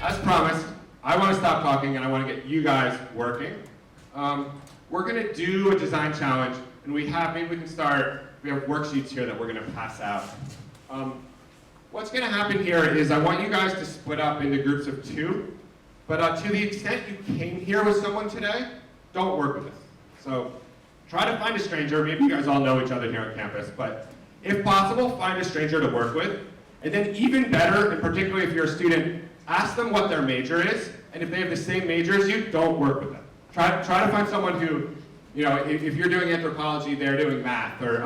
as promised, I want to stop talking and I want to get you guys working. We're going to do a design challenge, and maybe we can start. We have worksheets here that we're going to pass out. What's going to happen here is I want you guys to split up into groups of 2, but to the extent you came here with someone today, don't work with them. So try to find a stranger. Maybe you guys all know each other here on campus, but if possible, find a stranger to work with. And then even better, and particularly if you're a student, ask them what their major is, and if they have the same major as you, don't work with them. Try to find someone who, if you're doing anthropology, they're doing math, or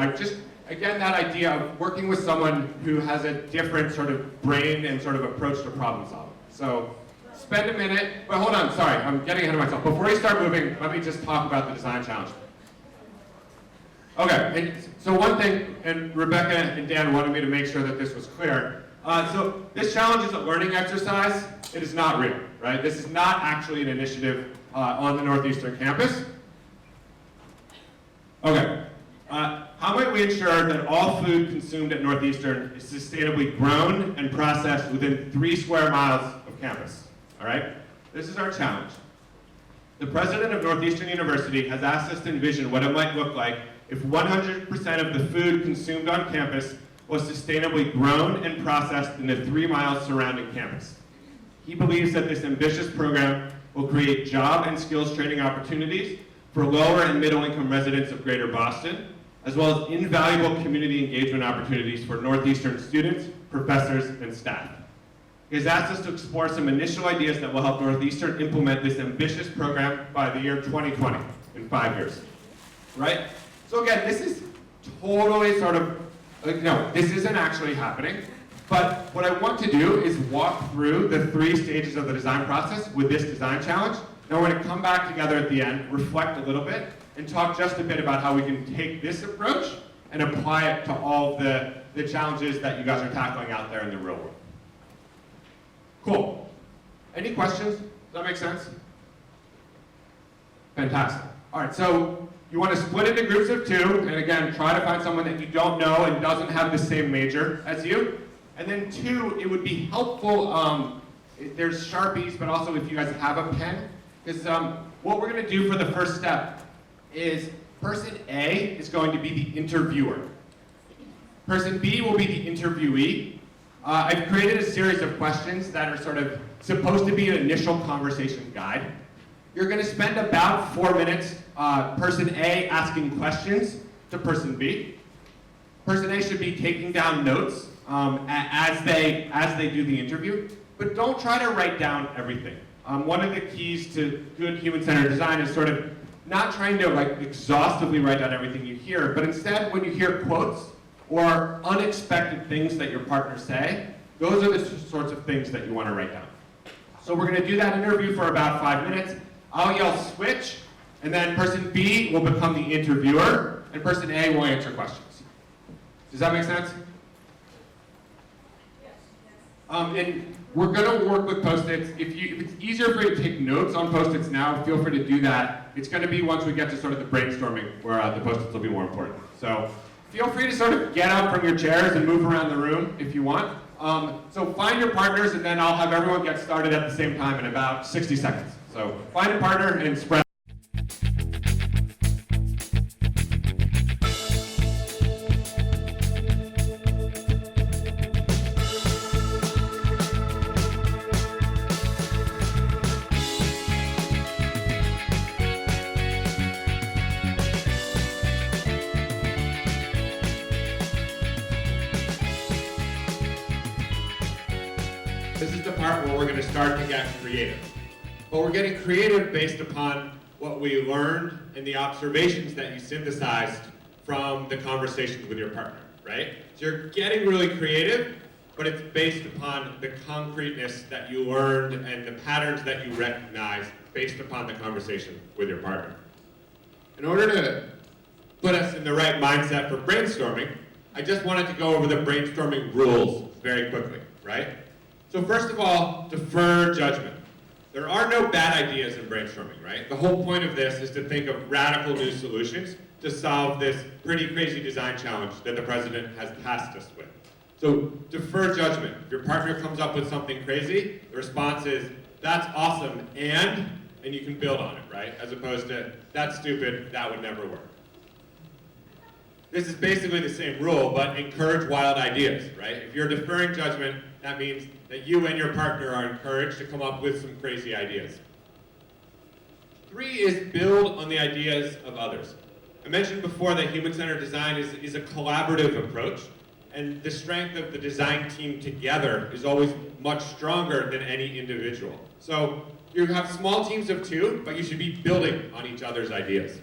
again, that idea of working with someone who has a different sort of brain and sort of approach to problem solving. So spend a minute, but hold on, sorry, I'm getting ahead of myself. Before you start moving, let me just talk about the design challenge. Okay, and so one thing, and Rebecca and Dan wanted me to make sure that this was clear. So this challenge is a learning exercise. It is not real, right? This is not actually an initiative on the Northeastern campus. Okay, how might we ensure that all food consumed at Northeastern is sustainably grown and processed within 3 square miles of campus? All right, this is our challenge. The president of Northeastern University has asked us to envision what it might look like if 100% of the food consumed on campus was sustainably grown and processed in the 3 miles surrounding campus. He believes that this ambitious program will create job and skills training opportunities for lower and middle income residents of Greater Boston, as well as invaluable community engagement opportunities for Northeastern students, professors, and staff. He has asked us to explore some initial ideas that will help Northeastern implement this ambitious program by the year 2020, in 5 years, right? So again, this is totally sort of, no, this isn't actually happening, but what I want to do is walk through the 3 stages of the design process with this design challenge. Now we're going to come back together at the end, reflect a little bit, and talk just a bit about how we can take this approach and apply it to all the challenges that you guys are tackling out there in the real world. Cool. Any questions? Does that make sense? Fantastic. All right, so you want to split into groups of 2, and again, try to find someone that you don't know and doesn't have the same major as you. And then 2, it would be helpful, there's Sharpies, but also if you guys have a pen, because what we're going to do for the first step is person A is going to be the interviewer. Person B will be the interviewee. I've created a series of questions that are sort of supposed to be an initial conversation guide. You're going to spend about 4 minutes, person A asking questions to person B. Person A should be taking down notes as they do the interview, but don't try to write down everything. One of the keys to good human-centered design is sort of not trying to exhaustively write down everything you hear, but instead when you hear quotes or unexpected things that your partners say, those are the sorts of things that you want to write down. So we're going to do that interview for about 5 minutes. I'll yell switch, and then person B will become the interviewer, and person A will answer questions. Does that make sense? Yes. And we're going to work with Post-its. If it's easier for you to take notes on Post-its now, feel free to do that. It's going to be once we get to sort of the brainstorming where the Post-its will be more important. So feel free to sort of get up from your chairs and move around the room if you want. So find your partners, and then I'll have everyone get started at the same time in about 60 seconds. So find a partner and spread. This is the part where we're going to start to get creative. But we're getting creative based upon what we learned and the observations that you synthesized from the conversations with your partner, right? So you're getting really creative, but it's based upon the concreteness that you learned and the patterns that you recognized based upon the conversation with your partner. In order to put us in the right mindset for brainstorming, I just wanted to go over the brainstorming rules very quickly, right? So first of all, defer judgment. There are no bad ideas in brainstorming, right? The whole point of this is to think of radical new solutions to solve this pretty crazy design challenge that the president has tasked us with. So defer judgment. If your partner comes up with something crazy, the response is, that's awesome, and you can build on it, right? As opposed to, that's stupid, that would never work. This is basically the same rule, but encourage wild ideas, right? If you're deferring judgment, that means that you and your partner are encouraged to come up with some crazy ideas. 3 is build on the ideas of others. I mentioned before that human-centered design is a collaborative approach, and the strength of the design team together is always much stronger than any individual. So you have small teams of 2, but you should be building on each other's ideas.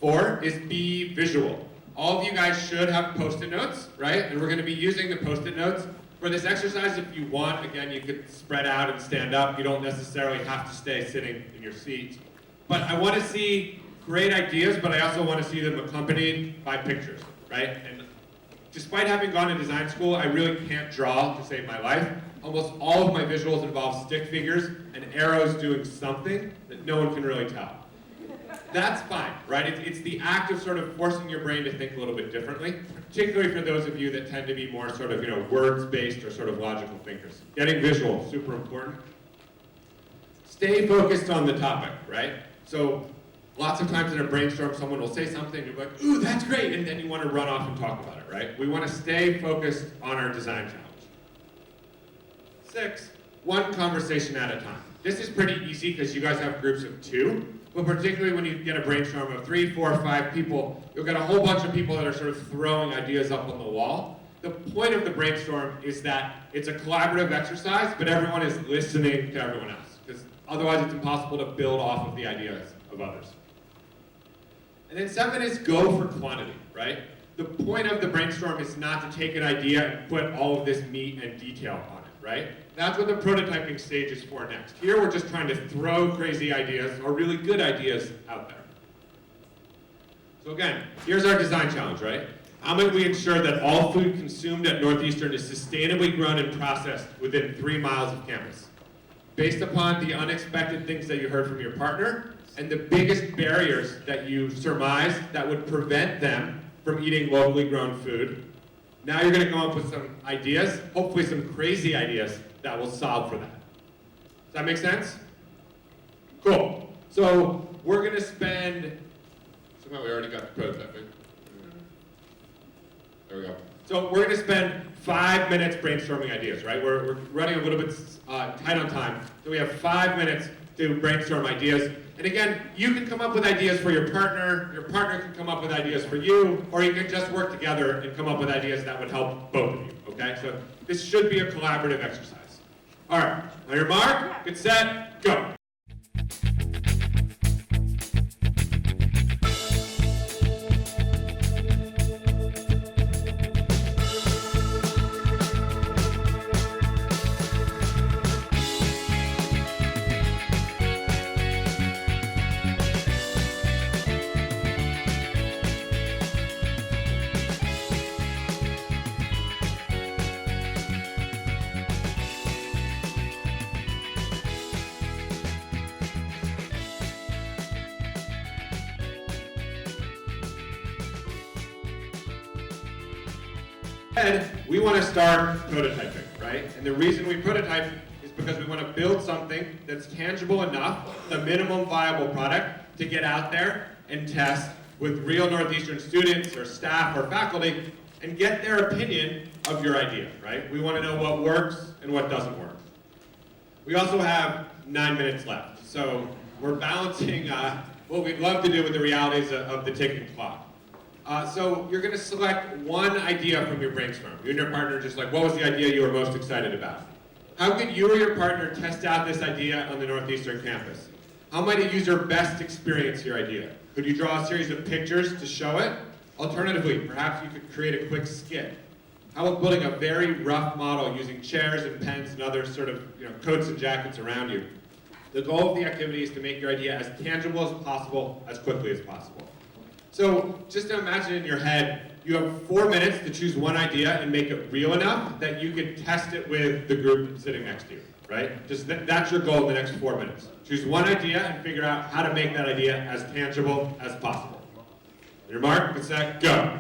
4 is be visual. All of you guys should have Post-it notes, right? And we're going to be using the Post-it notes. For this exercise, if you want, again, you could spread out and stand up. You don't necessarily have to stay sitting in your seat. But I want to see great ideas, but I also want to see them accompanied by pictures, right? And despite having gone to design school, I really can't draw to save my life. Almost all of my visuals involve stick figures and arrows doing something that no one can really tell. That's fine, right? It's the act of sort of forcing your brain to think a little bit differently, particularly for those of you that tend to be more sort of, words-based or sort of logical thinkers. Getting visual, super important. Stay focused on the topic, right? So lots of times in a brainstorm, someone will say something, and you're like, ooh, that's great, and then you want to run off and talk about it, right? We want to stay focused on our design challenge. 6, one conversation at a time. This is pretty easy because you guys have groups of 2. But particularly when you get a brainstorm of 3, 4, 5 people, you'll get a whole bunch of people that are sort of throwing ideas up on the wall. The point of the brainstorm is that it's a collaborative exercise, but everyone is listening to everyone else, because otherwise it's impossible to build off of the ideas of others. And then 7 is go for quantity, right? The point of the brainstorm is not to take an idea and put all of this meat and detail on it, right? That's what the prototyping stage is for next. Here we're just trying to throw crazy ideas or really good ideas out there. So again, here's our design challenge, right? How might we ensure that all food consumed at Northeastern is sustainably grown and processed within 3 miles of campus? Based upon the unexpected things that you heard from your partner and the biggest barriers that you surmised that would prevent them from eating locally grown food, now you're going to come up with some ideas, hopefully some crazy ideas, that will solve for that. Does that make sense? Cool. So we're going to spend, somehow we already got the prototyping. There we go. So we're going to spend 5 minutes brainstorming ideas, right? We're running a little bit tight on time. So we have 5 minutes to brainstorm ideas. And again, you can come up with ideas for your partner can come up with ideas for you, or you can just work together and come up with ideas that would help both of you, okay? So this should be a collaborative exercise. All right, on your mark, get set, go. We want to start prototyping, right? And the reason we prototype is because we want to build something that's tangible enough, the minimum viable product, to get out there and test with real Northeastern students or staff or faculty and get their opinion of your idea, right? We want to know what works and what doesn't work. We also have 9 minutes left, so we're balancing what we'd love to do with the realities of the ticking clock. So you're going to select one idea from your brainstorm. You and your partner just like, what was the idea you were most excited about? How could you or your partner test out this idea on the Northeastern campus? How might a user best experience your idea? Could you draw a series of pictures to show it? Alternatively, perhaps you could create a quick skit. How about building a very rough model using chairs and pens and other sort of coats and jackets around you? The goal of the activity is to make your idea as tangible as possible, as quickly as possible. So just to imagine in your head, you have 4 minutes to choose one idea and make it real enough that you can test it with the group sitting next to you, right? Just that's your goal in the next 4 minutes. Choose one idea and figure out how to make that idea as tangible as possible. Your mark, get set, go.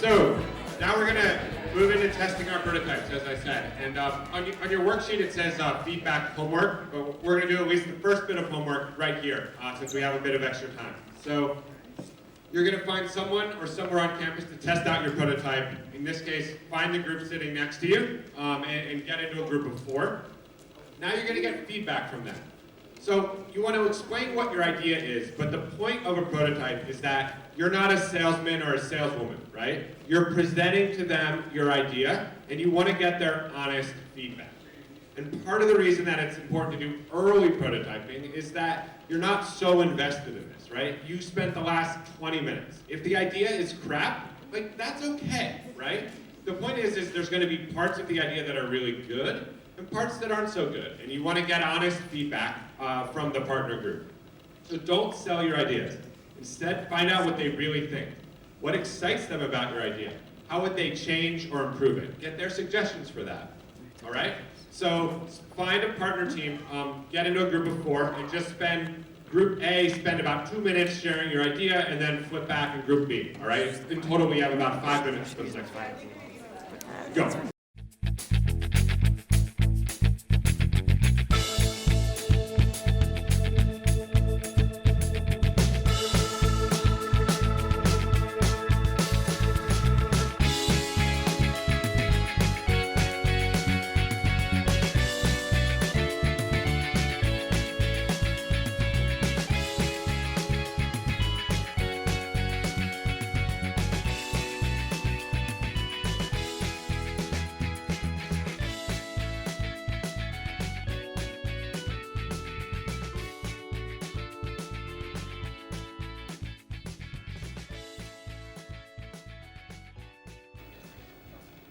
So now we're gonna move into testing our prototypes, as I said. And on your worksheet it says feedback homework, but we're gonna do at least the first bit of homework right here, since we have a bit of extra time. So you're gonna find someone or somewhere on campus to test out your prototype. In this case, find the group sitting next to you and get into a group of 4. Now you're gonna get feedback from them. So you want to explain what your idea is, but the point of a prototype is that you're not a salesman or a saleswoman, right? You're presenting to them your idea, and you want to get their honest feedback. And part of the reason that it's important to do early prototyping is that you're not so invested in this, right? You spent the last 20 minutes. If the idea is crap, like, that's okay, right? The point is there's going to be parts of the idea that are really good, and parts that aren't so good. And you want to get honest feedback from the partner group. So don't sell your ideas. Instead, find out what they really think. What excites them about your idea? How would they change or improve it? Get their suggestions for that. All right? So find a partner team, get into a group of 4, and just Group A, spend about 2 minutes sharing your idea, and then flip back in Group B. All right? In total, we have about 5 minutes for this next one. Go.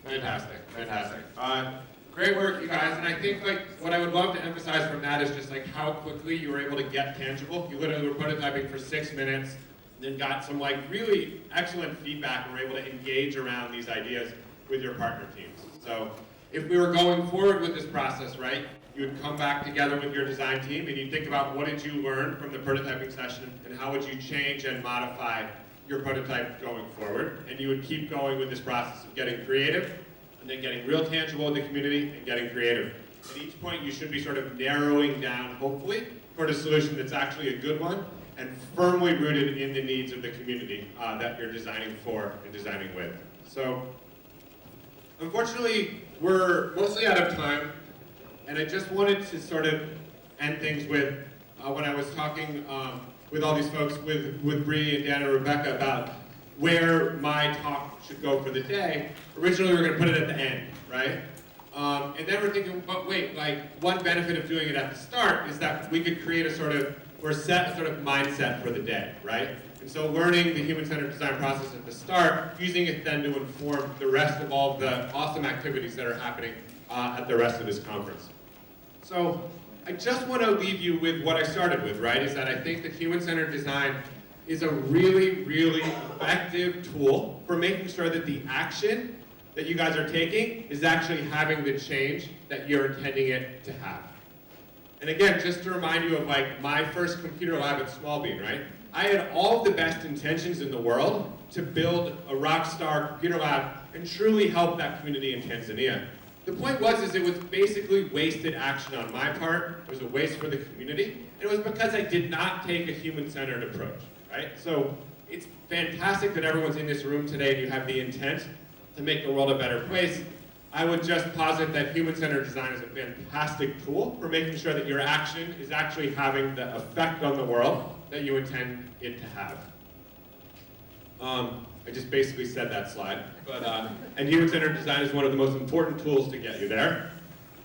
Fantastic, fantastic. Great work, you guys. And I think what I would love to emphasize from that is just how quickly you were able to get tangible. You literally were prototyping for 6 minutes, then got some really excellent feedback and were able to engage around these ideas with your partner teams. So if we were going forward with this process, right, you would come back together with your design team and you'd think about what did you learn from the prototyping session and how would you change and modify your prototype going forward, and you would keep going with this process of getting creative, and then getting real tangible with the community, and getting creative. At each point, you should be sort of narrowing down, hopefully, toward a solution that's actually a good one, and firmly rooted in the needs of the community that you're designing for and designing with. So, unfortunately, we're mostly out of time, and I just wanted to sort of end things with, when I was talking with all these folks, with Bree and Dan and Rebecca about where my talk should go for the day. Originally we were going to put it at the end, right? And then we're thinking, but wait, one benefit of doing it at the start is that we could create set a sort of mindset for the day, right? And so learning the human-centered design process at the start, using it then to inform the rest of all the awesome activities that are happening at the rest of this conference. So I just want to leave you with what I started with, right? Is that I think that human-centered design is a really, really effective tool for making sure that the action that you guys are taking is actually having the change that you're intending it to have. And again, just to remind you of my first computer lab at Small Bean, right? I had all of the best intentions in the world to build a rock star computer lab and truly help that community in Tanzania. The point was it was basically wasted action on my part. It was a waste for the community. And it was because I did not take a human-centered approach, right? So it's fantastic that everyone's in this room today and you have the intent to make the world a better place. I would just posit that human-centered design is a fantastic tool for making sure that your action is actually having the effect on the world that you intend it to have. I just basically said that slide, but and human-centered design is one of the most important tools to get you there.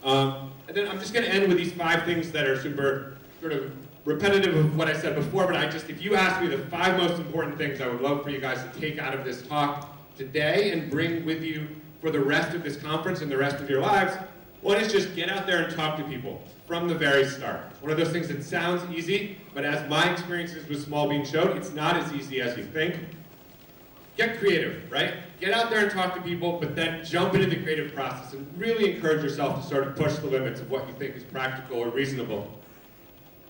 And then I'm just going to end with these 5 things that are super sort of repetitive of what I said before, but if you ask me the 5 most important things I would love for you guys to take out of this talk today and bring with you for the rest of this conference and the rest of your lives, one is just get out there and talk to people from the very start. It's one of those things that sounds easy, but as my experiences with Small Bean showed, it's not as easy as you think. Get creative, right? Get out there and talk to people, but then jump into the creative process and really encourage yourself to sort of push the limits of what you think is practical or reasonable.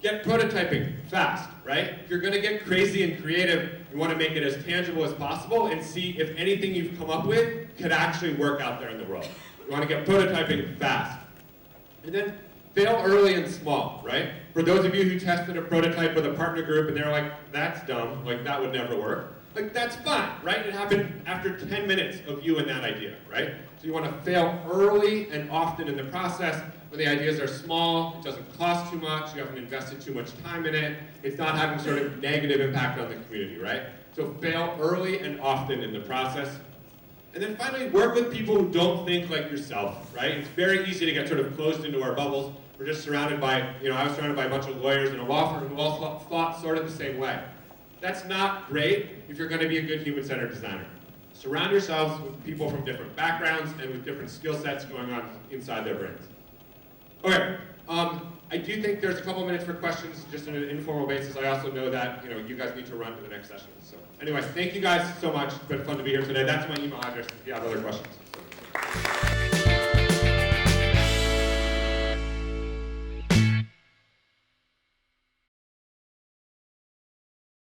Get prototyping fast, right? If you're going to get crazy and creative, you want to make it as tangible as possible and see if anything you've come up with could actually work out there in the world. You want to get prototyping fast. And then fail early and small, right? For those of you who tested a prototype with a partner group and they're like, that's dumb, like that would never work. Like that's fine, right? It happened after 10 minutes of you and that idea, right? So you want to fail early and often in the process when the ideas are small, it doesn't cost too much, you haven't invested too much time in it, it's not having sort of negative impact on the community, right? So fail early and often in the process. And then finally, work with people who don't think like yourself, right? It's very easy to get sort of closed into our bubbles. We're just surrounded by, I was surrounded by a bunch of lawyers in a law firm who all thought sort of the same way. That's not great if you're going to be a good human-centered designer. Surround yourselves with people from different backgrounds and with different skill sets going on inside their brains. Okay, I do think there's a couple minutes for questions, just on an informal basis. I also know that you guys need to run to the next session. So anyway, thank you guys so much. It's been fun to be here today. That's my email address if you have other questions. So.